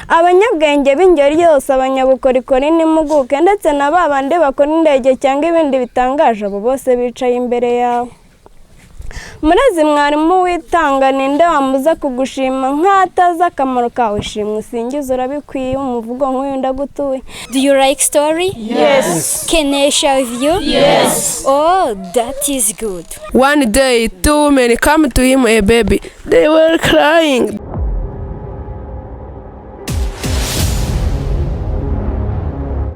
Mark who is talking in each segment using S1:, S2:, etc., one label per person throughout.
S1: abanyabwenge b'ingeri yose, abanyabukorikori n'impuguke ndetse na babandi bakora indege cyangwa ibindi bitangaje, abo bose bicaye imbere yawe. Murezi mwarimu witanga, ninde wamuza kugushima nk'atazi akamaro kawe? Shimwe usingiza urabikwiye, umuvugo nk'uyu ndagutuye.
S2: Do you like story?
S3: Yes.
S2: Can I share with you?
S3: Yes.
S2: Oh, that is good.
S4: One day, two men come to him a baby. They were crying.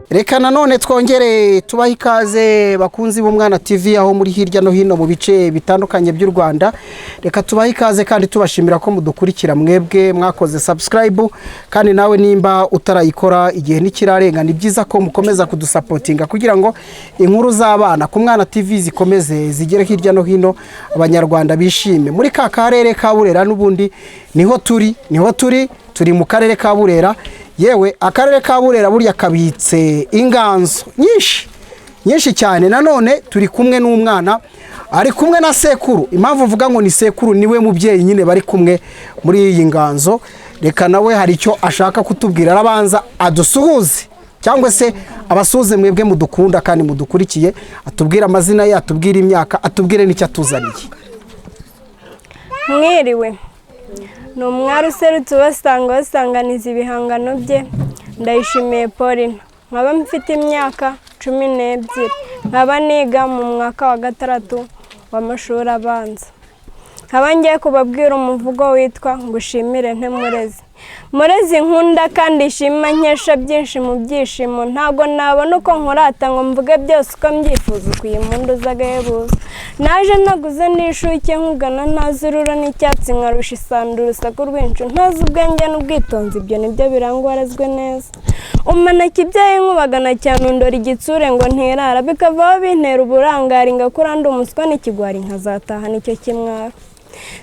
S5: Reka nanone twongere tubaha ikaze bakunzi b'Umwana TV aho muri hirya no hino mu bice bitandukanye by'u Rwanda. Reka tubaha ikaze kandi tubashimira ko mudukurikira, mwebwe mwakoze subscribe, kandi nawe nimba utarayikora igihe nikirarenga, ni byiza ko mukomeza kudusapotinga kugira ngo inkuru z'abana ku Mwana TV zikomeze zigere hirya no hino, abanyarwanda bishime. Muri ka karere ka Burera n'ubundi niho turi mu karere ka Burera. Yewe akarere ka Burera burya kabitse inganzo nyinshi cyane. Nanone turi kumwe n'umwana, ari kumwe na sekuru. Impamvu uvuga ngo ni sekuru, niwe mubyeyi nyine bari kumwe muri iyi nganzo. Reka nawe hari icyo ashaka kutubwira, arabanza adusuhuze cyangwa se abasuhuze mwebwe mudukunda kandi mudukurikiye, atubwira amazina ye, atubwira imyaka, atubwire n'icyo atuzaniye.
S1: Mwiriwe, ni umwari userutse basanganiza ibihangano bye. Ndayishimiye Pauline, nkaba mfite imyaka 12, nkaba niga mu mwaka wa 6 w'amashuri abanza. Nkaba ngiye kubabwira umuvugo witwa ngushimire nte Murezi. Murezi nkunda kandi ishima nkesha byinshi mu byishimo, ntago nabona uko nkurata ngo mvuge byose uko mbyifuza, kuyi mundu zagahebuza. Naje naguze nishuke nkugana ntazurura n'icyatsi, nkarusha isandu urusaku rwinshi, ntazi ubwenge n'ubwitonzi, ibyo nibyo biranga warazwe neza. Umwana kibyaye nkubagana cyane undora igitsure ngo ntirara, bikavaho bintera uburangari, ngakura ndi umuswa n'ikigwari nkazataha nicyo kimwaro.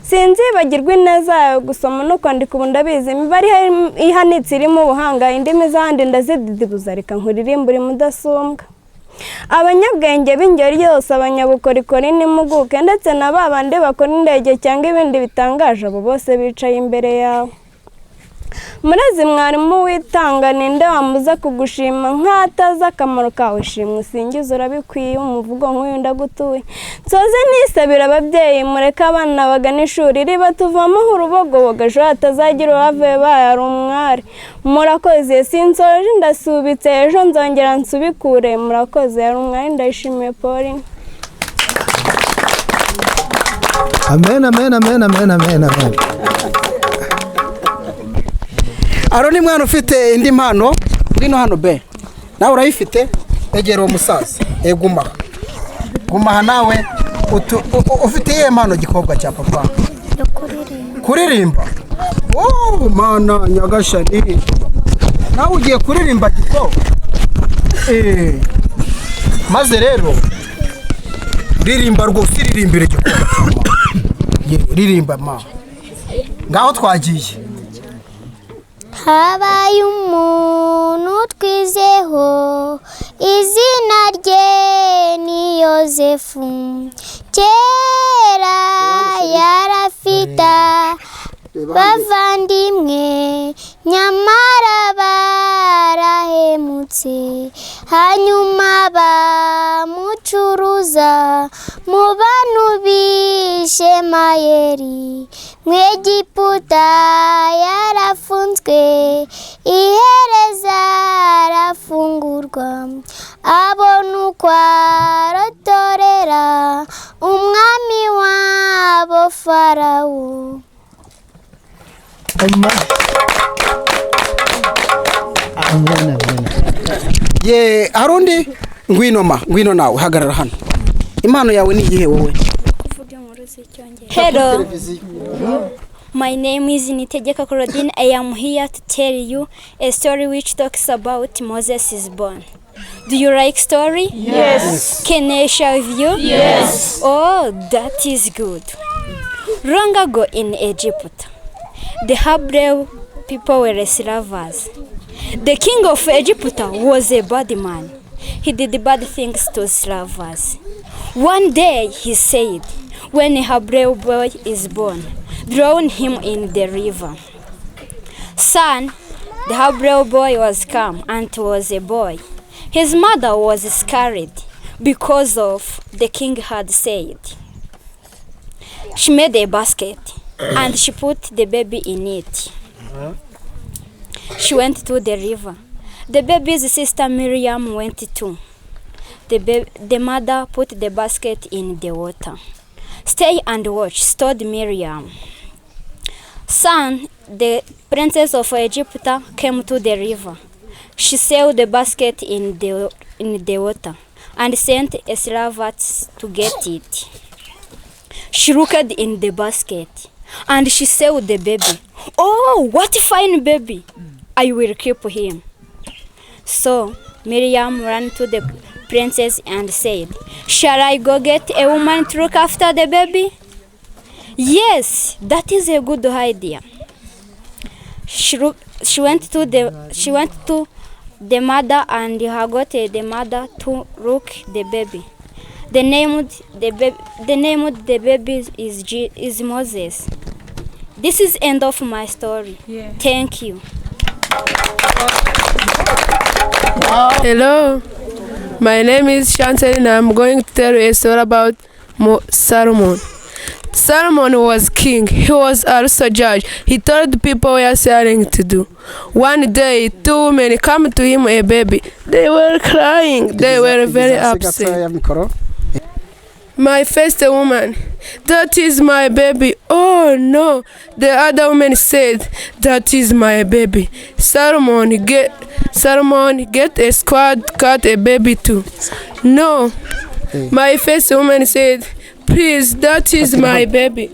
S1: Sinzibagirwa ineza yawe, gusoma no kwandika ubu ndabizi, imibare ihanitse irimo ubuhanga, indimi z'ahandi ndazididibuza, reka nkuririmbure mudasumbwa. Abanyabwenge b'ingeri yose, abanyabukorikori n'impuguke ndetse na babandi bakora indege cyangwa ibindi bitangaje, abo bose bicaye imbere yawe. Murezi mwarimu witanga, ninde wamuza kugushima nk'atazi akamaro kawe? Shimwe usingiza urabikwiye, umuvugo nk'uyu ndagutuye. Nsoze nisabira ababyeyi, mureke abana bagana ishuri, riba tuvamaho urubogoboga, ejo hatazagira uwavuye bayari umwari. Murakoze, sinsoje ndasubitse, ejo nzongera nsubikure. Murakoze, yari umwari Ndayishimiye Pauline.
S3: Amen, amen, amen, amen, amen, amen.
S5: Aro ni mwana ufite indi mpano, ngwino hano be. Nawe urayifite? Egera uwo musaza. Gumaha nawe ufite iyihe mpano gikobwa cya papa? Kuririmba. Oh mana Nyagashani. Nawe ugiye kuririmba gikobwa? Maze rero ririmba rwose, iririmbire gikobwa. Ririmba ma. Ngaho twagiye.
S6: Habaye umuntu twizeho, izina rye ni Yozefu. Kera yarafite bavandimwe, nyamara barahemutse, hanyuma bamucuruza mu bantu b'Ishemayeli. Mw'Egiputa yarafunzwe, ihereza arafungurwa, abona uko arotorera umwami wabo Farawo.
S3: Amen.
S5: Ye harundi ngwino nawe hagarara hano. Impano yawe ni iyihe wowe?
S2: Hello. My name is Nitegeka Claudine. I am here to tell you a story which talks about Moses is born. Do you like story?
S3: Yes.
S2: Can I share with you?
S3: Yes.
S2: Oh, that is good. Long ago in Egypt, the Hebrew people were slavers. The king of Egypt was a bad man. He did bad things to slavers. One day he said, when a Hebrew boy is born, drown him in the river. Son, The Hebrew boy was calm and was a boy. His mother was scared because of the king had said. She made a basket and she put the baby in it. She went to the river. The baby's sister Miriam went too. The mother put the basket in the water. Stay and watch, told Miriam. Son, the princess of Egypt came to the river. She sailed the basket in the water and sent a slave to get it. She looked in the basket and she saw the baby. Oh, what a fine baby! I will keep him. So Miriam ran to the princess and said, shall I go get a woman to look after the baby? Yes, that is a good idea. She went to the mother and got the mother to look the baby. The name of the baby is Moses. This is end of my story. Yeah. Thank you.
S4: Hello, my name is Chantal and I'm going to tell you a story about Solomon. Solomon was king. He was also judge. He told the people what are saying to do. One day, 2 women come to him a baby. They were crying. They were very upset. My first woman, that is my baby. Oh no, the other woman said, that is my baby. Solomon get a squad, cut a baby too. No, my first woman said, please, that is my baby.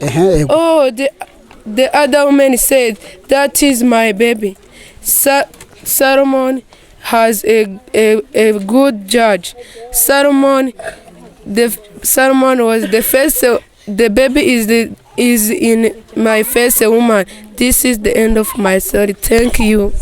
S4: Oh, the other woman said, that is my baby. Solomon has a good judge. Solomon was the first. The baby is in my first woman. This is the end of my story. Thank you.